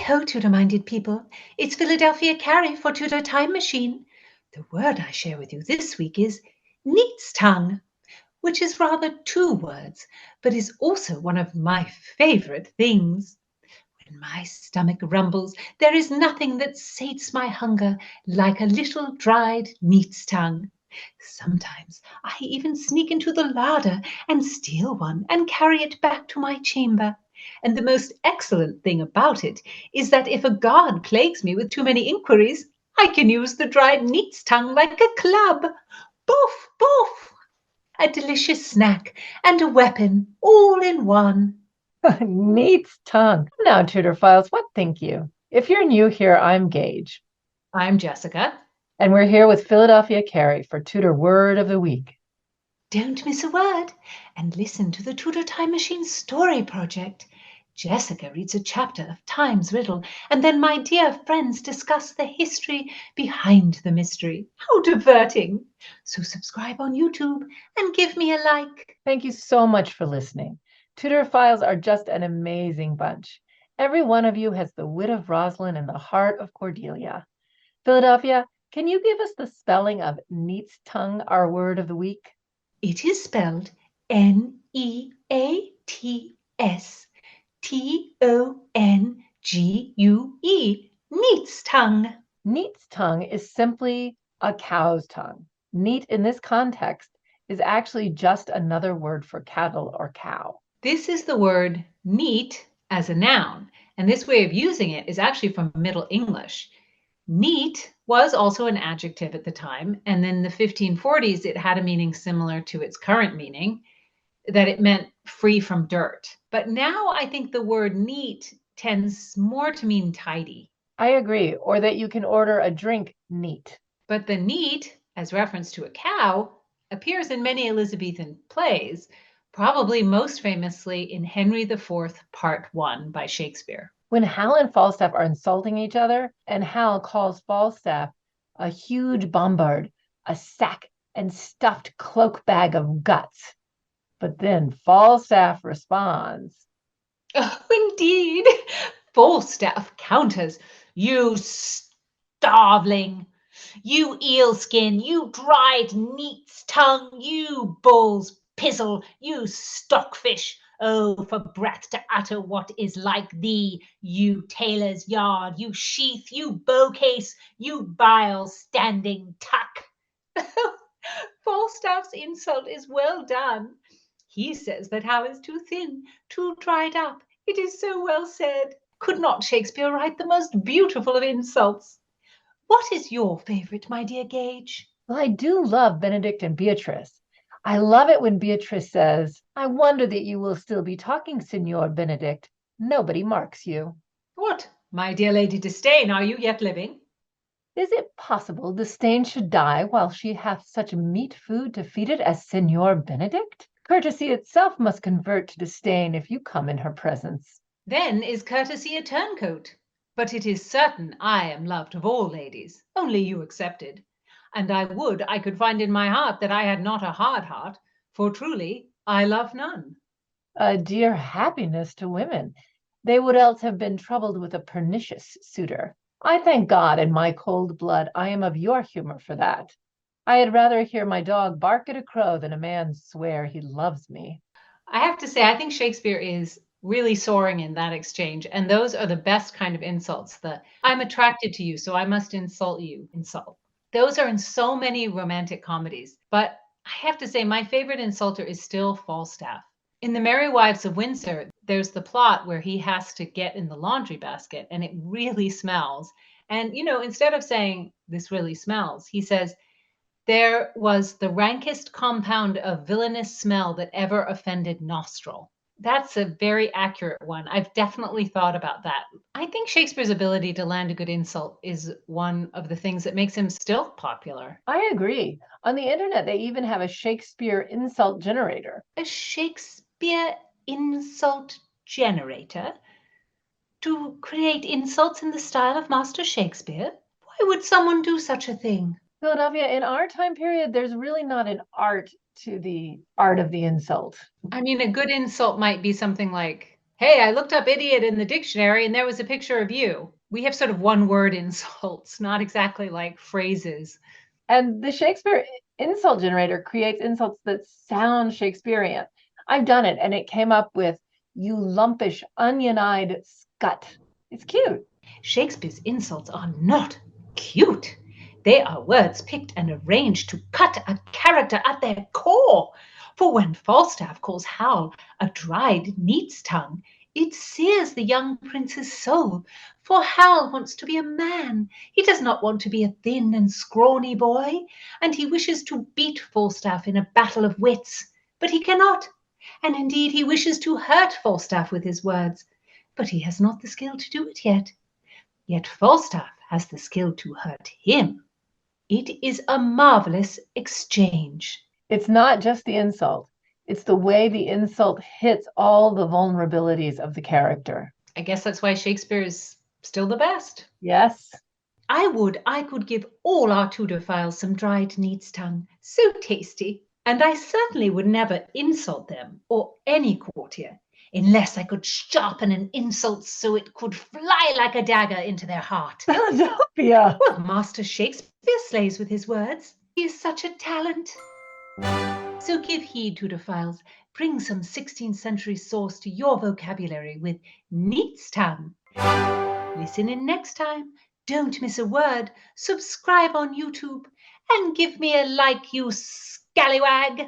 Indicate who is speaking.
Speaker 1: Ho, Tudor-minded people. It's Philadelphia Carrie for Tudor Time Machine. The word I share with you this week is neat's tongue, which is rather two words, but is also one of my favorite things. When my stomach rumbles, there is nothing that sates my hunger like a little dried neat's tongue. Sometimes I even sneak into the larder and steal one and carry it back to my chamber. And the most excellent thing about it is that if a guard plagues me with too many inquiries, I can use the dried neat's tongue like a club. Boof, boof! A delicious snack and a weapon all in one.
Speaker 2: Neat's tongue. Now, Tudor Files, what think you? If you're new here, I'm Gage.
Speaker 1: I'm Jessica.
Speaker 2: And we're here with Philadelphia Carrie for Tudor Word of the Week.
Speaker 1: Don't miss a word and listen to the Tudor Time Machine Story Project. Jessica reads a chapter of Time's Riddle, and then my dear friends discuss the history behind the mystery. How diverting! So subscribe on YouTube and give me a like.
Speaker 2: Thank you so much for listening. Tudor Files are just an amazing bunch. Every one of you has the wit of Rosalind and the heart of Cordelia. Philadelphia, can you give us the spelling of neat's tongue, our word of the week?
Speaker 1: It is spelled Neats. Tongue, neat's tongue.
Speaker 2: Neat's tongue is simply a cow's tongue. Neat in this context is actually just another word for cattle or cow.
Speaker 1: This is the word neat as a noun, and this way of using it is actually from Middle English. Neat was also an adjective at the time, and in the 1540s it had a meaning similar to its current meaning, that it meant free from dirt. But now I think the word neat tends more to mean tidy.
Speaker 2: I agree, or that you can order a drink neat.
Speaker 1: But the neat, as reference to a cow, appears in many Elizabethan plays, probably most famously in Henry IV, Part 1 by Shakespeare.
Speaker 2: When Hal and Falstaff are insulting each other, and Hal calls Falstaff a huge bombard, a sack and stuffed cloak bag of guts. But then Falstaff responds,
Speaker 1: Oh, indeed. Falstaff counters, you starveling, you eel-skin, you dried neat's tongue, you bull's pizzle, you stockfish. Oh, for breath to utter what is like thee, you tailor's yard, you sheath, you bowcase, you bile standing tuck. Falstaff's insult is well done. He says that Hal is too thin, too dried up. It is so well said. Could not Shakespeare write the most beautiful of insults? What is your favourite, my dear Gage?
Speaker 2: well, I do love Benedict and Beatrice. I love it when Beatrice says, I wonder that you will still be talking, Signor Benedict. Nobody marks you.
Speaker 1: What, my dear Lady Disdain, are you yet living?
Speaker 2: Is it possible Disdain should die while she hath such meat food to feed it as Signor Benedict? Courtesy itself must convert to disdain if you come in her presence.
Speaker 1: Then is courtesy a turncoat. But it is certain I am loved of all ladies, only you excepted. And I would I could find in my heart that I had not a hard heart, for truly I love none.
Speaker 2: A dear happiness to women. They would else have been troubled with a pernicious suitor. I thank God in my cold blood I am of your humor for that. I had rather hear my dog bark at a crow than a man swear he loves me.
Speaker 1: I have to say, I think Shakespeare is really soaring in that exchange. And those are the best kind of insults. The I'm attracted to you, so I must insult you insult. Those are in so many romantic comedies. But I have to say, my favorite insulter is still Falstaff. In The Merry Wives of Windsor, there's the plot where he has to get in the laundry basket and it really smells. And, instead of saying, this really smells, he says, there was the rankest compound of villainous smell that ever offended nostril. That's a very accurate one. I've definitely thought about that. I think Shakespeare's ability to land a good insult is one of the things that makes him still popular.
Speaker 2: I agree. On the internet, they even have a Shakespeare insult generator.
Speaker 1: A Shakespeare insult generator? To create insults in the style of Master Shakespeare? Why would someone do such a thing?
Speaker 2: Philadelphia, in our time period, there's really not an art to the art of the insult.
Speaker 1: I mean, a good insult might be something like, Hey, I looked up idiot in the dictionary and there was a picture of you. We have sort of one-word insults, not exactly like phrases.
Speaker 2: And the Shakespeare insult generator creates insults that sound Shakespearean. I've done it, and it came up with, you lumpish, onion-eyed scut. It's cute.
Speaker 1: Shakespeare's insults are not cute. They are words picked and arranged to cut a character at their core. For when Falstaff calls Hal a dried neat's tongue, it sears the young prince's soul. For Hal wants to be a man. He does not want to be a thin and scrawny boy, and he wishes to beat Falstaff in a battle of wits. But he cannot, and indeed he wishes to hurt Falstaff with his words, but he has not the skill to do it yet. Yet Falstaff has the skill to hurt him. It is a marvelous exchange.
Speaker 2: It's not just the insult, it's the way the insult hits all the vulnerabilities of the character.
Speaker 1: I guess that's why Shakespeare is still the best.
Speaker 2: Yes.
Speaker 1: I could give all our Tudor files some dried neat's tongue. So tasty. And I certainly would never insult them or any courtier unless I could sharpen an insult so it could fly like a dagger into their heart.
Speaker 2: Philadelphia.
Speaker 1: Well, Master Shakespeare slays with his words. He is such a talent. So give heed, Tudorphiles. Bring some 16th century sauce to your vocabulary with neat's tongue. Listen in next time. Don't miss a word. Subscribe on YouTube and give me a like, you scallywag.